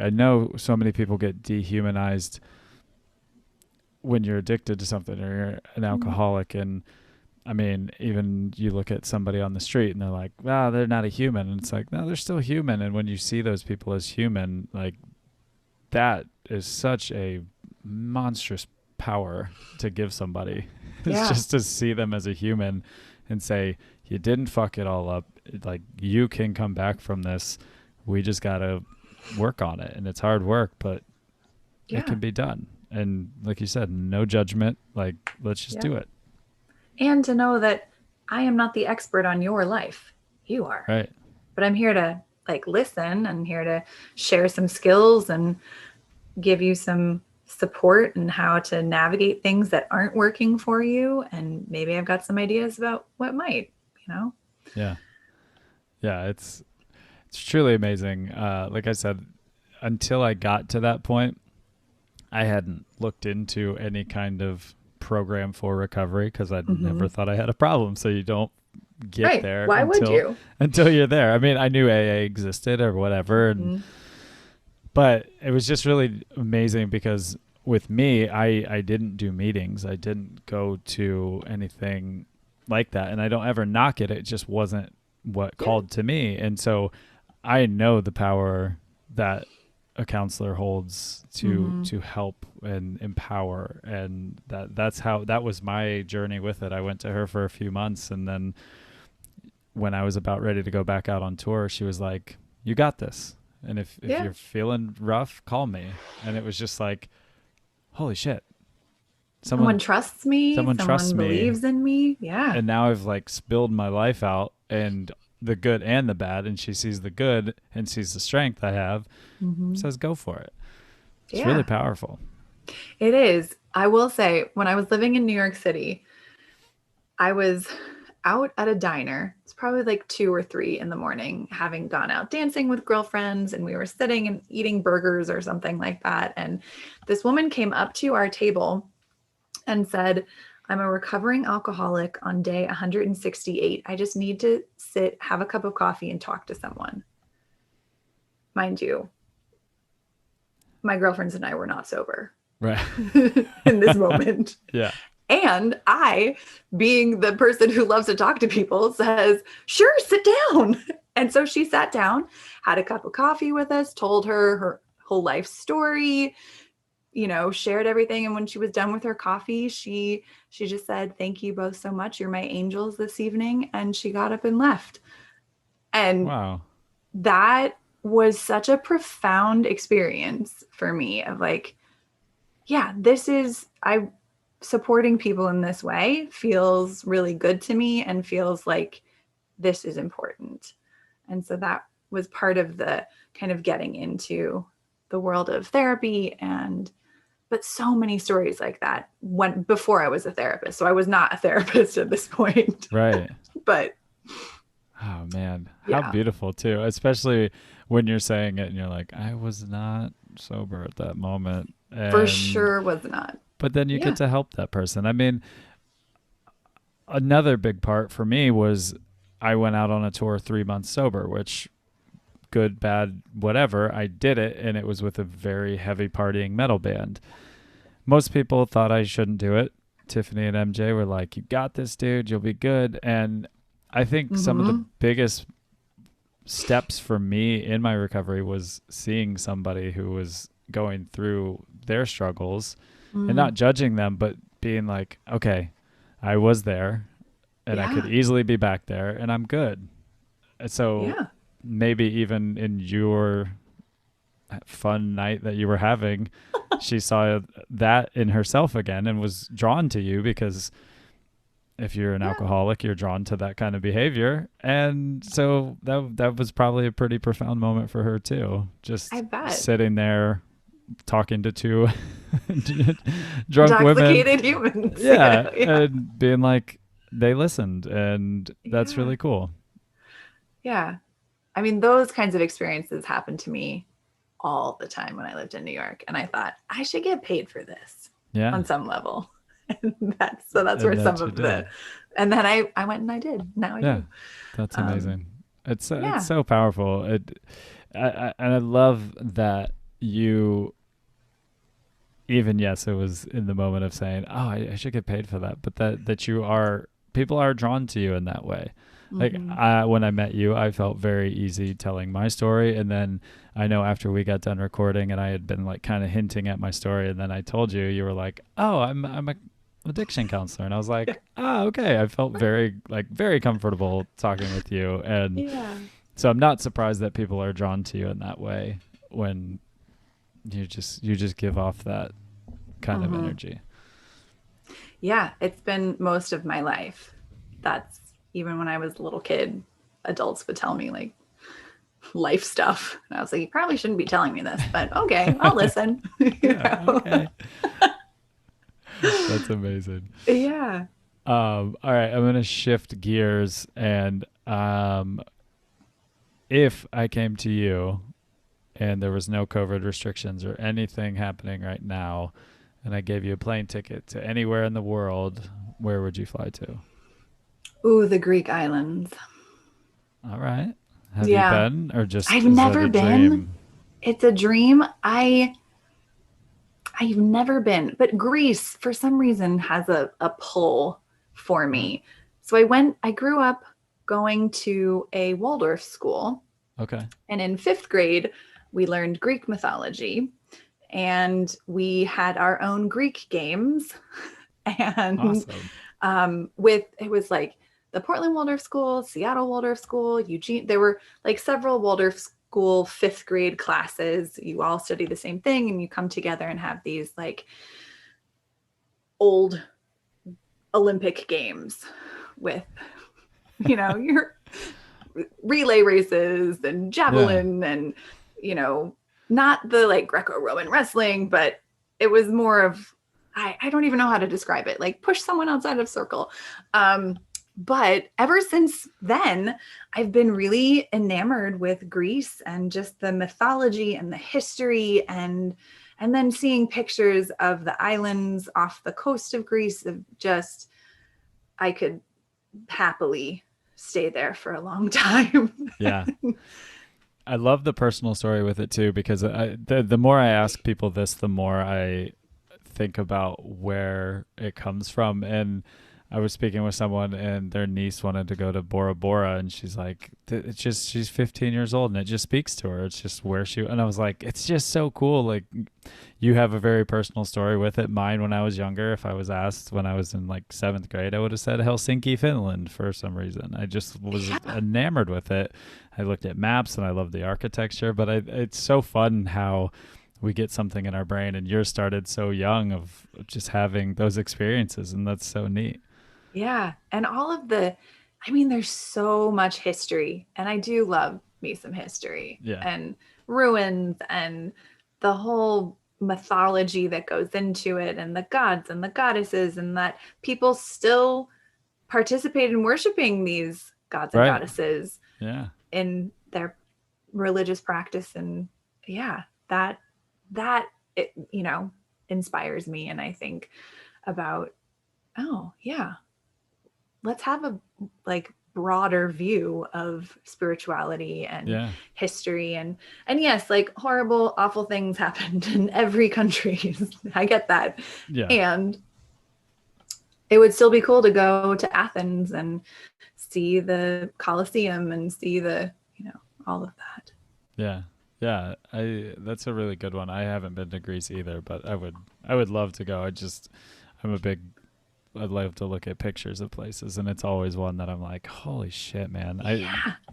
Speaker 1: know so many people get dehumanized when you're addicted to something or you're an alcoholic. And I mean, even you look at somebody on the street and they're like, wow, they're not a human. And it's like, no, they're still human. And when you see those people as human, like, that is such a monstrous power to give somebody. It's just to see them as a human and say, you didn't fuck it all up. Like, you can come back from this. We just got to work on it. And it's hard work, but it can be done. And like you said, no judgment. Like, let's just do it.
Speaker 2: And to know that I am not the expert on your life. You are.
Speaker 1: Right.
Speaker 2: But I'm here to like listen and here to share some skills and give you some support and how to navigate things that aren't working for you. And maybe I've got some ideas about what might,
Speaker 1: Yeah. Yeah. It's truly amazing. Like I said, until I got to that point, I hadn't looked into any kind of program for recovery because I never thought I had a problem. So you don't get there.
Speaker 2: Why would you?
Speaker 1: Until you're there. I mean, I knew AA existed or whatever. But it was just really amazing because with me, I didn't do meetings. I didn't go to anything like that. And I don't ever knock it. It just wasn't what called to me. And so I know the power that a counselor holds to help and empower. And that was my journey with it. I went to her for a few months, and then when I was about ready to go back out on tour, she was like, you got this. And if you're feeling rough, call me. And it was just like, holy shit.
Speaker 2: Someone trusts me,
Speaker 1: someone trusts
Speaker 2: someone
Speaker 1: me,
Speaker 2: believes in me. Yeah.
Speaker 1: and now I've like spilled my life out and the good and the bad, and she sees the good and sees the strength I have,
Speaker 2: Hmm.
Speaker 1: says go for it. It's really
Speaker 2: Yeah,
Speaker 1: powerful.
Speaker 2: it is. I will say, when I was living in New York City, I was out at a diner. It's probably like 2 or 3 in the morning, having gone out dancing with girlfriends, and we were sitting and eating burgers or something like that. And this woman came up to our table and said, I'm a recovering alcoholic on day 168. I just need to sit, have a cup of coffee, and talk to someone. Mind you, my girlfriends and I were not sober
Speaker 1: Right.
Speaker 2: in this moment.
Speaker 1: Yeah.
Speaker 2: And I, being the person who loves to talk to people, says, sure, sit down. And so she sat down, had a cup of coffee with us, told her whole life story, shared everything. And when she was done with her coffee, she just said, thank you both so much. You're my angels this evening. And she got up and left. And
Speaker 1: Wow.
Speaker 2: that was such a profound experience for me of like, yeah, I supporting people in this way feels really good to me and feels like this is important. And so that was part of the kind of getting into the world of therapy, but so many stories like that went before I was a therapist. So I was not a therapist at this point.
Speaker 1: Right.
Speaker 2: But
Speaker 1: oh man, how
Speaker 2: yeah,
Speaker 1: beautiful too, especially when you're saying it and you're like, I was not sober at that moment.
Speaker 2: for
Speaker 1: And
Speaker 2: sure was not.
Speaker 1: but then you get
Speaker 2: Yeah.
Speaker 1: to help that person. I mean, another big part for me was I went out on a tour 3 months sober, which good, bad, whatever. I did it, and it was with a very heavy partying metal band. Most people thought I shouldn't do it. Tiffany and MJ were like, you got this, dude. You'll be good. And I think some of the
Speaker 2: Mm-hmm.
Speaker 1: biggest steps for me in my recovery was seeing somebody who was going through their struggles and
Speaker 2: Mm.
Speaker 1: not judging them, but being like, okay, I was there and I could
Speaker 2: Yeah.
Speaker 1: easily be back there and I'm good. So
Speaker 2: Yeah.
Speaker 1: maybe even in your fun night that you were having, she saw that in herself again and was drawn to you because if you're an
Speaker 2: Yeah.
Speaker 1: alcoholic, you're drawn to that kind of behavior. And so that was probably a pretty profound moment for her too.
Speaker 2: I
Speaker 1: Just
Speaker 2: bet.
Speaker 1: sitting there talking to two drunk women.
Speaker 2: Intoxicated humans.
Speaker 1: Yeah.
Speaker 2: Yeah.
Speaker 1: And being like, they listened. And that's
Speaker 2: Yeah.
Speaker 1: really cool.
Speaker 2: Yeah. I mean, those kinds of experiences happened to me all the time when I lived in New York. And I thought, I should get paid for this
Speaker 1: Yeah.
Speaker 2: on some level. And that's
Speaker 1: And
Speaker 2: where
Speaker 1: then
Speaker 2: some
Speaker 1: she
Speaker 2: of
Speaker 1: did.
Speaker 2: and then I went and I did. Now I
Speaker 1: Yeah.
Speaker 2: do.
Speaker 1: That's
Speaker 2: Um,
Speaker 1: amazing. It's
Speaker 2: yeah.
Speaker 1: so powerful. And I love that you, even yes, it was in the moment of saying, "Oh, I should get paid for that," but that you are people are drawn to you in that way. Like
Speaker 2: Mm-hmm.
Speaker 1: when I met you, I felt very easy telling my story, and then I know after we got done recording, and I had been like kind of hinting at my story, and then I told you, you were like, "Oh, I'm a addiction counselor," and I was
Speaker 2: Yeah.
Speaker 1: like, "Oh, okay." I felt very comfortable talking with you, and
Speaker 2: Yeah.
Speaker 1: so I'm not surprised that people are drawn to you in that way when you just give off that kind of
Speaker 2: Mm-hmm.
Speaker 1: energy.
Speaker 2: Yeah. It's been most of my life. That's even when I was a little kid, adults would tell me like life stuff. And I was like, you probably shouldn't be telling me this, but okay, I'll listen.
Speaker 1: Yeah, okay. That's amazing.
Speaker 2: Yeah.
Speaker 1: All right, I'm gonna shift gears, and if I came to you and there was no COVID restrictions or anything happening right now, and I gave you a plane ticket to anywhere in the world, where would you fly to?
Speaker 2: Ooh, the Greek islands.
Speaker 1: All right. Have you
Speaker 2: Yeah.
Speaker 1: been, or just
Speaker 2: I've
Speaker 1: is that
Speaker 2: never
Speaker 1: a
Speaker 2: been.
Speaker 1: dream?
Speaker 2: It's a dream. I've never been, but Greece for some reason has a pull for
Speaker 1: Oh,
Speaker 2: me. So I grew up going to a Waldorf school,
Speaker 1: okay.
Speaker 2: and in 5th grade, we learned Greek mythology, and we had our own Greek games. And
Speaker 1: Awesome.
Speaker 2: it was like the Portland Waldorf School, Seattle Waldorf School, Eugene. There were like several Waldorf School 5th grade classes. You all study the same thing, and you come together and have these like old Olympic games with, your relay races and javelin and, not the like Greco-Roman wrestling, but it was more of, I don't even know how to describe it, like push someone outside of circle. But ever since then, I've been really enamored with Greece and just the mythology and the history, and then seeing pictures of the islands off the coast of Greece of just, I could happily stay there for a long time.
Speaker 1: Yeah. I love the personal story with it too, because the more I ask people this, the more I think about where it comes from. And I was speaking with someone and their niece wanted to go to Bora Bora, and she's like, it's just, she's 15 years old and it just speaks to her. It's just where she, and I was like, it's just so cool. Like, you have a very personal story with it. Mine, when I was younger, if I was asked when I was in like 7th grade, I would have said Helsinki, Finland for some reason. I just was enamored with it. I looked at maps and I loved the architecture, but it's so fun how we get something in our brain, and yours started so young of just having those experiences, and that's so neat.
Speaker 2: Yeah. And all of there's so much history, and I do love me some history and ruins and the whole mythology that goes into it, and the gods and the goddesses, and that people still participate in worshiping these gods and goddesses in their religious practice. And that it, inspires me. And I think about, let's have a like broader view of spirituality and history, and yes, like horrible, awful things happened in every country. I get that. And it would still be cool to go to Athens and see the Colosseum and see the, all of that.
Speaker 1: Yeah, that's a really good one. I haven't been to Greece either, but I would love to go. I'd love to look at pictures of places, and it's always one that I'm like, holy shit, man.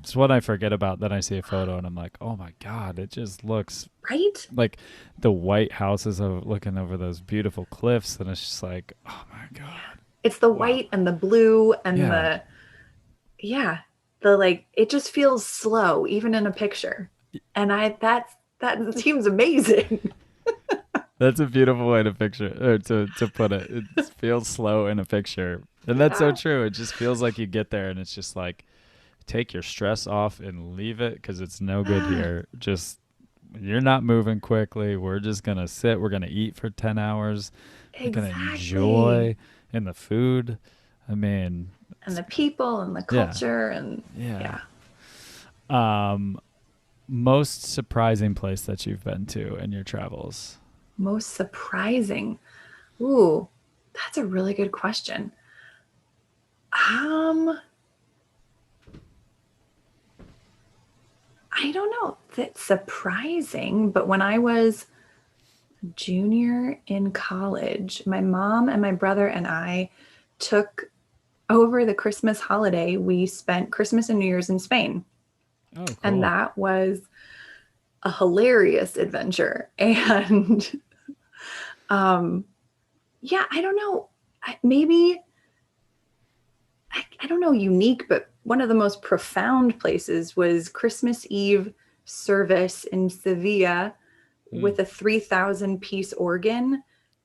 Speaker 1: It's one I forget about, then I see a photo and I'm like, oh my God, it just looks like the white houses of looking over those beautiful cliffs, and it's just like, oh my God.
Speaker 2: It's the white and the blue and the like, it just feels slow even in a picture. And that seems amazing.
Speaker 1: That's a beautiful way to picture, or to put it. It feels slow in a picture. And that's so true. It just feels like you get there and it's just like, take your stress off and leave it, because it's no good here. Just, you're not moving quickly. We're just going to sit. We're going to eat for 10 hours. We're going to enjoy in the food. I mean.
Speaker 2: And the people and the culture and
Speaker 1: most surprising place that you've been to in your travels?
Speaker 2: Most surprising. Ooh, that's a really good question. I don't know if it's surprising, but when I was a junior in college, my mom and my brother and I took over the Christmas holiday. We spent Christmas and New Year's in Spain.
Speaker 1: Oh, cool.
Speaker 2: And that was a hilarious adventure. And I don't know, maybe, I don't know, unique, but one of the most profound places was Christmas Eve service in Sevilla with a 3,000 piece organ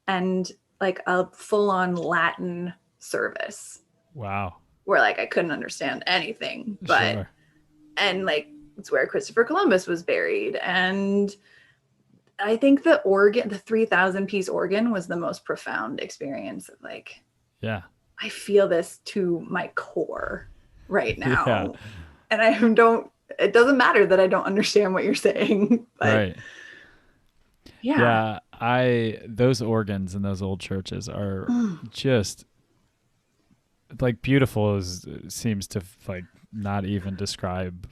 Speaker 2: and like a full-on Latin service.
Speaker 1: Wow.
Speaker 2: Where like I couldn't understand anything, but and like it's where Christopher Columbus was buried. And I think the 3,000 piece organ was the most profound experience of like, I feel this to my core right now. And it doesn't matter that I don't understand what you're saying. But
Speaker 1: those organs in those old churches are just like beautiful seems to like not even describe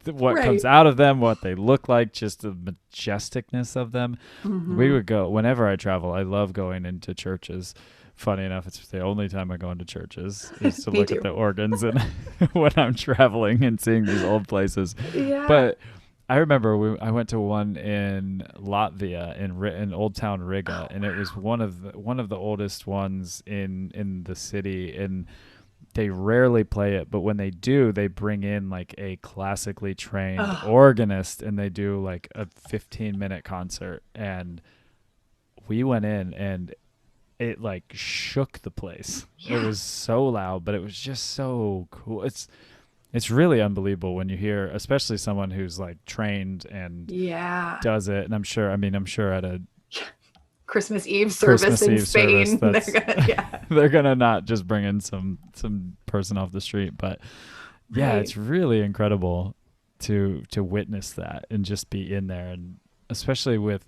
Speaker 1: what comes out of them, what they look like, just the majesticness of them. We would go whenever I travel. I love going into churches. Funny enough, it's the only time I go into churches is to look at the organs and when I'm traveling and seeing these old places. But I remember I went to one in Latvia in Old Town Riga,
Speaker 2: Oh,
Speaker 1: and it was
Speaker 2: wow.
Speaker 1: one of the oldest ones in the city. And they rarely play it, but when they do, they bring in like a classically trained
Speaker 2: Oh,
Speaker 1: organist, and they do like a 15-minute concert. And we went in, and it like shook the place. It
Speaker 2: yeah.
Speaker 1: was so loud, but it was just so cool. It's really unbelievable when you hear, especially someone who's like trained and
Speaker 2: Yeah.
Speaker 1: does it. And I'm sure at a
Speaker 2: Christmas Eve service
Speaker 1: Christmas
Speaker 2: in
Speaker 1: Eve service,
Speaker 2: Spain, they're
Speaker 1: that's
Speaker 2: gonna, yeah.
Speaker 1: they're gonna not just bring in some person off the street, but yeah,
Speaker 2: Right.
Speaker 1: it's really incredible to witness that and just be in there, and especially with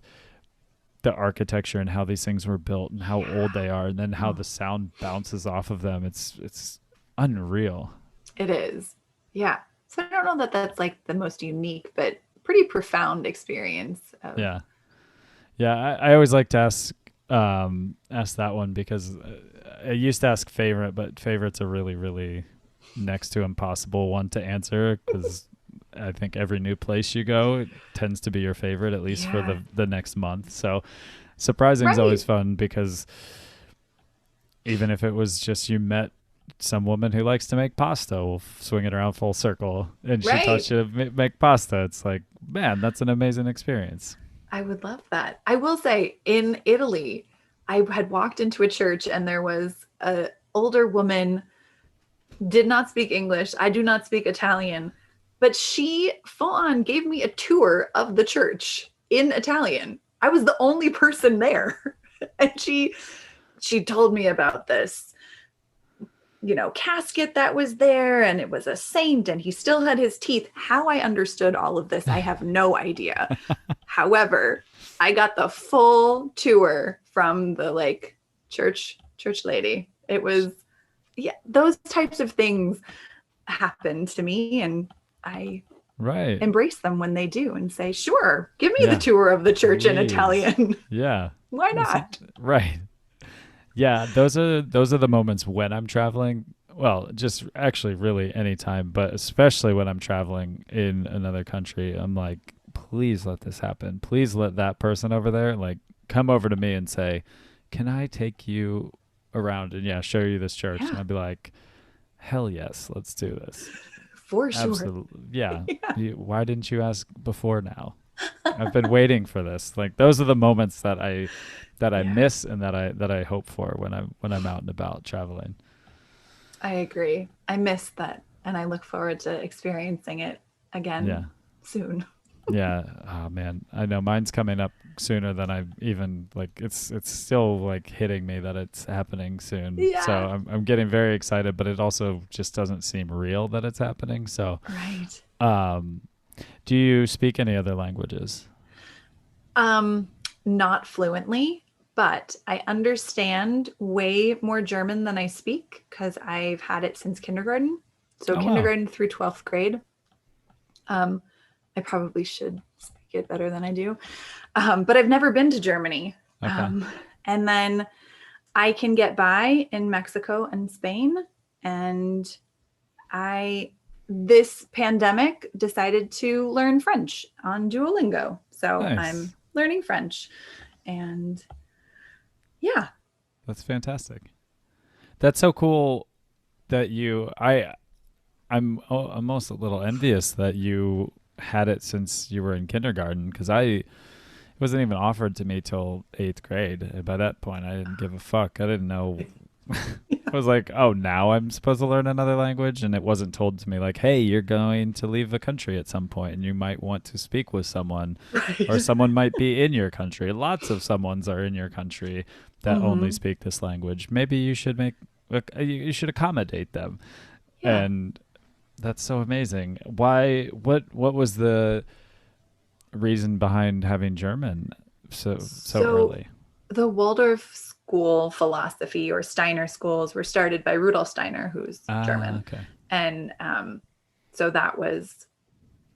Speaker 1: the architecture and how these things were built and how old
Speaker 2: Yeah.
Speaker 1: they are, and then how
Speaker 2: Oh,
Speaker 1: the sound bounces off of them. It's unreal.
Speaker 2: it is. Yeah. So I don't know that that's like the most unique, but pretty profound experience of,
Speaker 1: Yeah. Yeah, I always like to ask that one because I used to ask favorite, but favorite's a really really next to impossible one to answer because I think every new place you go it tends to be your favorite at least for
Speaker 2: yeah.
Speaker 1: the next month. So surprising is always
Speaker 2: Right.
Speaker 1: fun because even if it was just you met some woman who likes to make pasta, we'll swing it around full circle, and she
Speaker 2: Right.
Speaker 1: taught you to make pasta. It's like, man, that's an amazing experience.
Speaker 2: I would love that. I will say in Italy, I had walked into a church and there was a older woman, did not speak English. I do not speak Italian, but she full on gave me a tour of the church in Italian. I was the only person there. And she told me about this, casket that was there, and it was a saint and he still had his teeth. How I understood all of this, I have no idea. However, I got the full tour from the like church lady. It was, yeah, those types of things happen to me, and I
Speaker 1: Right.
Speaker 2: embrace them when they do and say, "Sure, give me the
Speaker 1: Yeah.
Speaker 2: tour of the church in
Speaker 1: Please.
Speaker 2: Italian."
Speaker 1: Yeah.
Speaker 2: Why
Speaker 1: This is,
Speaker 2: not?
Speaker 1: right. Yeah, those are the moments when I'm traveling. Well, just actually really anytime, but especially when I'm traveling in another country, I'm like, please let this happen. Please let that person over there like come over to me and say, "Can I take you around and yeah, show you this church?" And
Speaker 2: Yeah,
Speaker 1: I'd be like, "Hell yes, let's do this."
Speaker 2: for sure.
Speaker 1: Absolutely. Yeah.
Speaker 2: Yeah.
Speaker 1: Why didn't you ask before now? I've been waiting for this. Like those are the moments that I
Speaker 2: Yeah,
Speaker 1: miss and that I hope for when I'm out and about traveling.
Speaker 2: I agree. I miss that, and I look forward to experiencing it
Speaker 1: Yeah.
Speaker 2: again soon.
Speaker 1: Yeah. Oh man. I know mine's coming up sooner than I even like it's still like hitting me that it's happening soon. So
Speaker 2: Yeah.
Speaker 1: I'm getting very excited, but it also just doesn't seem real that it's happening. So
Speaker 2: Right.
Speaker 1: um do you speak any other languages?
Speaker 2: Um, Not fluently, but I understand way more German than I speak because I've had it since kindergarten. So
Speaker 1: Oh wow.
Speaker 2: kindergarten through 12th grade. Um, I probably should speak it better than I do. But I've never been to Germany.
Speaker 1: Okay.
Speaker 2: And then I can get by in Mexico and Spain. And I, this pandemic, decided to learn French on Duolingo. So I'm
Speaker 1: Nice.
Speaker 2: learning French. And yeah,
Speaker 1: That's fantastic. That's so cool that I'm almost a little envious that you had it since you were in kindergarten because I it wasn't even offered to me till 8th grade. And by that point, I didn't give a fuck. I didn't know. I was like, oh, now I'm supposed to learn another language, and it wasn't told to me like, hey, you're going to leave the country at some point, and you might want to speak with someone, or
Speaker 2: right.
Speaker 1: someone might be in your country. Lots of someones are in your country that only
Speaker 2: Hmm.
Speaker 1: speak this language. Maybe you should you should accommodate them,
Speaker 2: Yeah.
Speaker 1: and that's so amazing. Why? What was the reason behind having German so
Speaker 2: So
Speaker 1: early?
Speaker 2: the Waldorf school philosophy or Steiner schools were started by Rudolf Steiner, who's
Speaker 1: Ah,
Speaker 2: German.
Speaker 1: okay.
Speaker 2: And so that was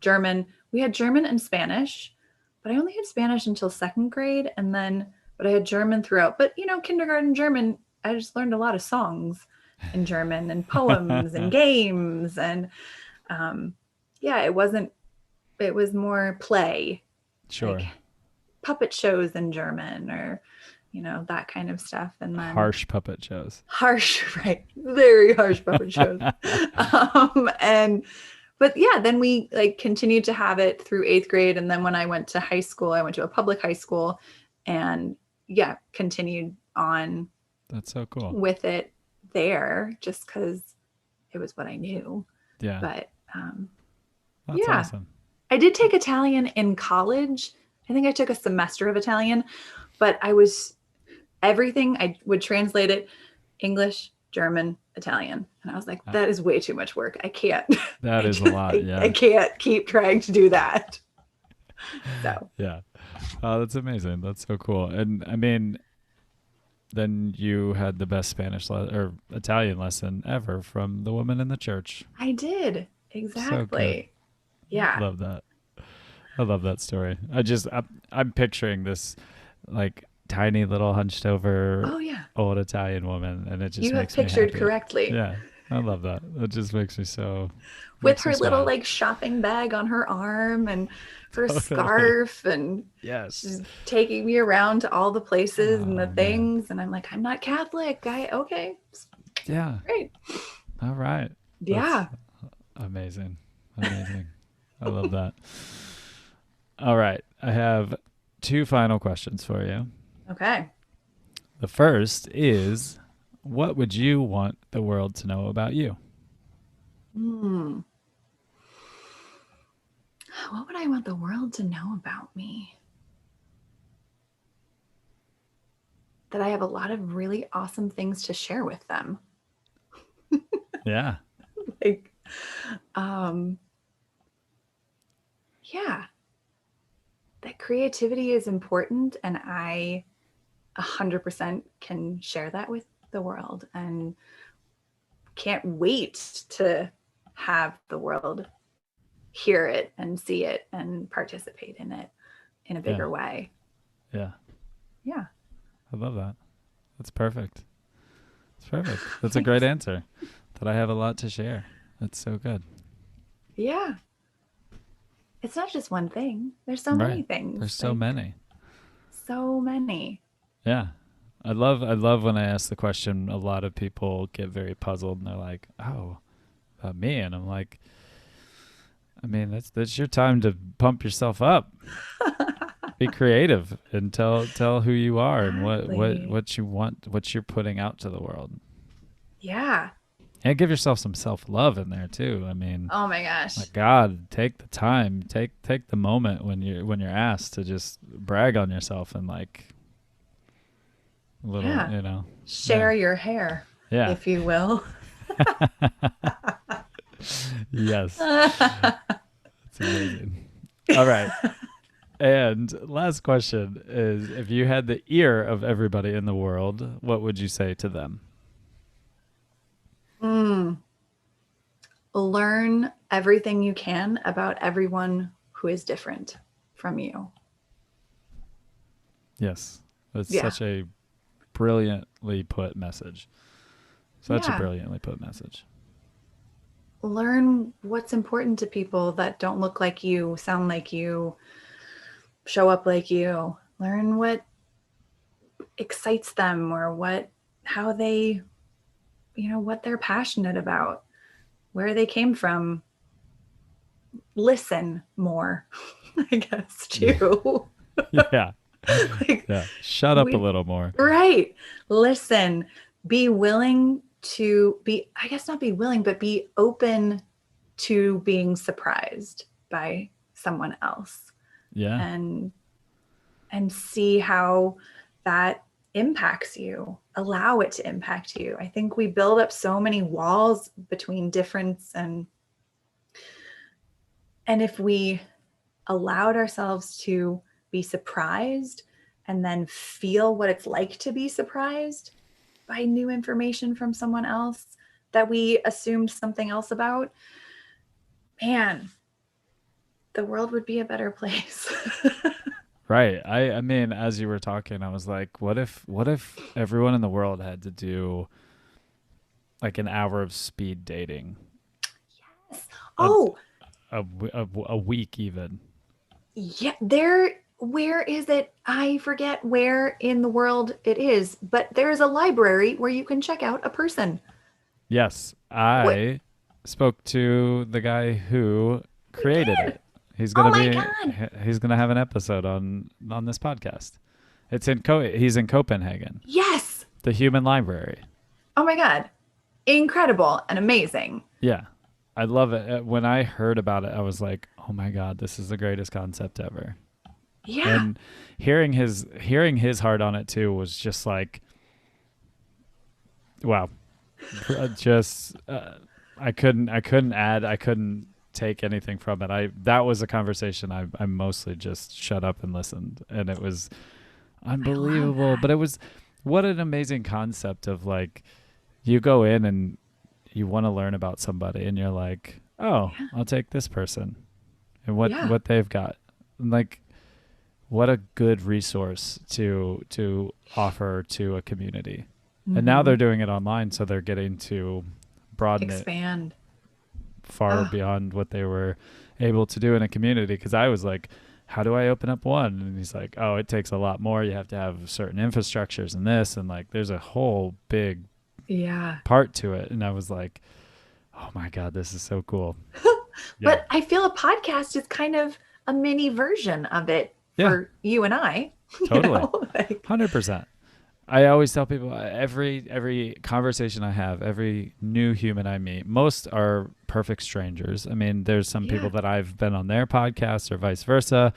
Speaker 2: German. We had German and Spanish, but I only had Spanish until second grade. But I had German throughout. But, kindergarten German, I just learned a lot of songs in German and poems and games. And yeah, it wasn't it was more play, like
Speaker 1: Sure.
Speaker 2: puppet shows in German or, that kind of stuff. And then
Speaker 1: Harsh puppet shows.
Speaker 2: harsh, right? Very harsh puppet shows. And but yeah, then we like continued to have it through eighth grade. And then when I went to high school, I went to a public high school and yeah, continued on
Speaker 1: That's so cool.
Speaker 2: with it there just because it was what I knew.
Speaker 1: Yeah.
Speaker 2: But
Speaker 1: That's
Speaker 2: yeah,
Speaker 1: awesome.
Speaker 2: I did take Italian in college. I think I took a semester of Italian, but I was everything. I would translate it English, German, Italian. And I was like, that is way too much work. I can't.
Speaker 1: That is a lot. Yeah.
Speaker 2: I can't keep trying to do that. So,
Speaker 1: Yeah. Oh, that's amazing. That's so cool. And I mean, then you had the best or Italian lesson ever from the woman in the church.
Speaker 2: I did.
Speaker 1: So good.
Speaker 2: Exactly. Yeah.
Speaker 1: Love that. I love that story. I'm picturing this like tiny little hunched over
Speaker 2: Oh, yeah.
Speaker 1: old Italian woman, and it just
Speaker 2: You have
Speaker 1: makes me
Speaker 2: pictured
Speaker 1: happy.
Speaker 2: correctly.
Speaker 1: Yeah, I love that. It just makes me
Speaker 2: With
Speaker 1: makes me
Speaker 2: her little
Speaker 1: smile.
Speaker 2: like shopping bag on her arm and her
Speaker 1: Totally.
Speaker 2: scarf and
Speaker 1: Yes.
Speaker 2: she's taking me around to all the places and the
Speaker 1: Oh man.
Speaker 2: things. And I'm like, I'm not Catholic. Okay.
Speaker 1: Yeah.
Speaker 2: Great.
Speaker 1: All right. That's
Speaker 2: Yeah.
Speaker 1: amazing. Amazing. I love that. All right. I have two final questions for you.
Speaker 2: Okay.
Speaker 1: The first is, what would you want the world to know about you?
Speaker 2: Hmm. What would I want the world to know about me? That I have a lot of really awesome things to share with them.
Speaker 1: Yeah.
Speaker 2: Like, um, yeah, that creativity is important, and I 100% can share that with the world, and can't wait to have the world hear it and see it and participate in it in a
Speaker 1: Yeah.
Speaker 2: bigger way.
Speaker 1: Yeah.
Speaker 2: Yeah.
Speaker 1: I love that. That's perfect. It's perfect. That's a great answer. That I have a lot to share. That's so good.
Speaker 2: Yeah. It's not just one thing. There's so many
Speaker 1: Right.
Speaker 2: things.
Speaker 1: There's so
Speaker 2: Like
Speaker 1: many.
Speaker 2: so many.
Speaker 1: Yeah. I love when I ask the question, a lot of people get very puzzled and they're like, "Oh, about me." And I'm like, I mean, that's your time to pump yourself up. Be creative and tell who you are and
Speaker 2: Exactly.
Speaker 1: what you want, what you're putting out to the world.
Speaker 2: Yeah.
Speaker 1: And give yourself some self-love in there too. I mean,
Speaker 2: Oh my
Speaker 1: my
Speaker 2: gosh.
Speaker 1: God, take the time, take the moment when you're asked to just brag on yourself and like a little,
Speaker 2: Yeah.
Speaker 1: yeah,
Speaker 2: Share your hair,
Speaker 1: yeah,
Speaker 2: if you will.
Speaker 1: yes, it's amazing. All right, and last question is: if you had the ear of everybody in the world, what would you say to them?
Speaker 2: Mm. Learn everything you can about everyone who is different from you.
Speaker 1: Yes, that's
Speaker 2: Yeah.
Speaker 1: such a brilliantly put message. Such a
Speaker 2: Yeah.
Speaker 1: brilliantly put message.
Speaker 2: Learn what's important to people that don't look like you, sound like you, show up like you. Learn what excites them or how they, what they're passionate about, where they came from. Listen more, I guess, too.
Speaker 1: Yeah,
Speaker 2: Like,
Speaker 1: yeah. Shut up a
Speaker 2: we,
Speaker 1: little more.
Speaker 2: right. Listen, be willing to be, I guess not be willing, but be open to being surprised by someone else
Speaker 1: Yeah,
Speaker 2: and see how that impacts you. Allow it to impact you. I think we build up so many walls between difference, and if we allowed ourselves to be surprised and then feel what it's like to be surprised by new information from someone else that we assumed something else about, man, the world would be a better place.
Speaker 1: right. I mean, as you were talking, I was like, what if everyone in the world had to do like an hour of speed dating? Uh,
Speaker 2: Oh,
Speaker 1: a week even.
Speaker 2: Yeah, where is it? I forget where in the world it is, but there is a library where you can check out a person.
Speaker 1: Yes,
Speaker 2: What
Speaker 1: I spoke to the guy who
Speaker 2: you
Speaker 1: created
Speaker 2: did?
Speaker 1: it. He's
Speaker 2: Oh
Speaker 1: gonna
Speaker 2: my
Speaker 1: be
Speaker 2: God.
Speaker 1: he's gonna have an episode on this podcast. It's in he's in Copenhagen,
Speaker 2: Yes.
Speaker 1: the Human Library.
Speaker 2: Oh my God. Incredible and amazing.
Speaker 1: Yeah, I love it. When I heard about it, I was like, oh my God, this is the greatest concept ever.
Speaker 2: Yeah.
Speaker 1: And hearing his heart on it too was just like, wow. Just I couldn't take anything from it. That was a conversation I mostly just shut up and listened, and it was
Speaker 2: I love
Speaker 1: unbelievable.
Speaker 2: that.
Speaker 1: But it was, what an amazing concept of like, you go in and you want to learn about somebody and you're like, oh,
Speaker 2: Yeah.
Speaker 1: I'll take this person and
Speaker 2: Yeah.
Speaker 1: what they've got. And like, what a good resource to offer to a community. And now they're
Speaker 2: Mhm.
Speaker 1: doing it online, so they're getting to broaden it
Speaker 2: Expand.
Speaker 1: far
Speaker 2: Oh,
Speaker 1: beyond what they were able to do in a community. Because I was like, how do I open up one? And he's like, oh, it takes a lot more. You have to have certain infrastructures and this, and like there's a whole big
Speaker 2: yeah.
Speaker 1: part to it. And I was like, oh my God, this is so cool. Yeah.
Speaker 2: But I feel a podcast is kind of a mini version of it
Speaker 1: Yeah,
Speaker 2: for you and I.
Speaker 1: totally.
Speaker 2: Like,
Speaker 1: 100%. I always tell people, every conversation I have, every new human I meet, most are perfect strangers. I mean, there's some people
Speaker 2: yeah.
Speaker 1: that I've been on their podcasts or vice versa,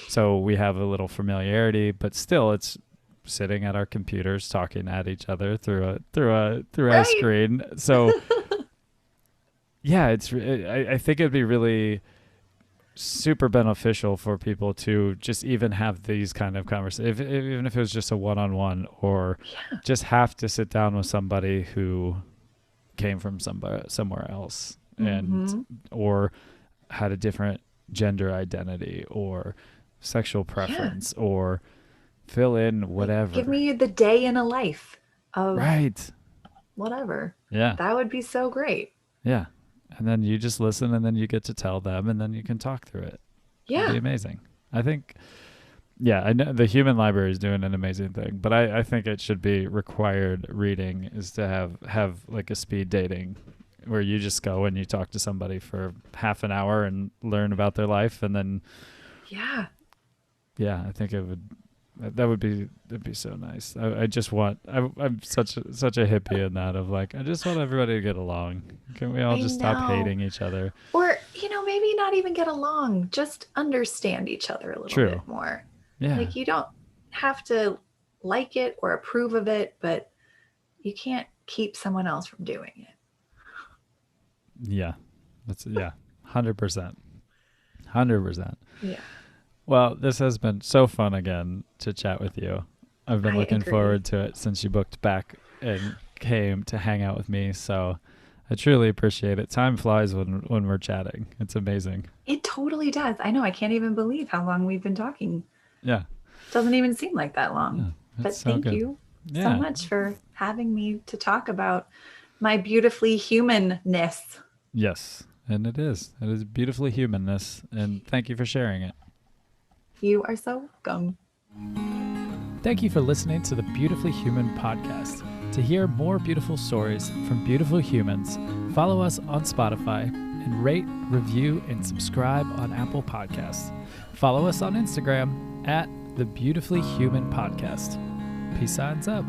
Speaker 1: so we have a little familiarity. But still, it's sitting at our computers talking at each other through a
Speaker 2: Right.
Speaker 1: screen. So yeah, I think it'd be really super beneficial for people to just even have these kind of conversations, even if it was just a one-on-one, or
Speaker 2: Yeah.
Speaker 1: just have to sit down with somebody who came from somewhere else, and
Speaker 2: Hmm.
Speaker 1: or had a different gender identity or sexual
Speaker 2: Yeah.
Speaker 1: preference, or fill in
Speaker 2: Like,
Speaker 1: whatever.
Speaker 2: give me the day in a life of
Speaker 1: Right.
Speaker 2: whatever.
Speaker 1: Yeah.
Speaker 2: That would be so great.
Speaker 1: Yeah. And then you just listen, and then you get to tell them, and then you can talk through it. It'd be
Speaker 2: Yeah.
Speaker 1: amazing. I think, yeah, I know the Human Library is doing an amazing thing, but I think it should be required reading is to have like a speed dating where you just go and you talk to somebody for half an hour and learn about their life, and then
Speaker 2: Yeah.
Speaker 1: yeah, I think that'd be so nice. I just want, I'm such a hippie in that of like, I just want everybody to get along. Can we all
Speaker 2: I
Speaker 1: just stop
Speaker 2: know.
Speaker 1: hating each other?
Speaker 2: Or, maybe not even get along, just understand each other a little
Speaker 1: True.
Speaker 2: bit more.
Speaker 1: Yeah.
Speaker 2: Like, you don't have to like it or approve of it, but you can't keep someone else from doing it.
Speaker 1: Yeah. 100%. 100%.
Speaker 2: Yeah.
Speaker 1: Well, this has been so fun again to chat with you. I've been
Speaker 2: I
Speaker 1: looking
Speaker 2: agree.
Speaker 1: forward to it since you booked back and came to hang out with me. So I truly appreciate it. Time flies when we're chatting. It's amazing.
Speaker 2: It totally does. I know. I can't even believe how long we've been talking.
Speaker 1: Yeah.
Speaker 2: Doesn't even seem like that long.
Speaker 1: Yeah,
Speaker 2: But
Speaker 1: it's so
Speaker 2: thank
Speaker 1: good.
Speaker 2: you so
Speaker 1: Yeah.
Speaker 2: much for having me to talk about my beautifully humanness.
Speaker 1: Yes. And it is. It is beautifully humanness. And thank you for sharing it.
Speaker 2: You are so welcome.
Speaker 1: Thank you for listening to the Beautifully Human podcast. To hear more beautiful stories from beautiful humans, follow us on Spotify and rate, review, and subscribe on Apple Podcasts. Follow us on Instagram at the Beautifully Human Podcast. Peace signs up.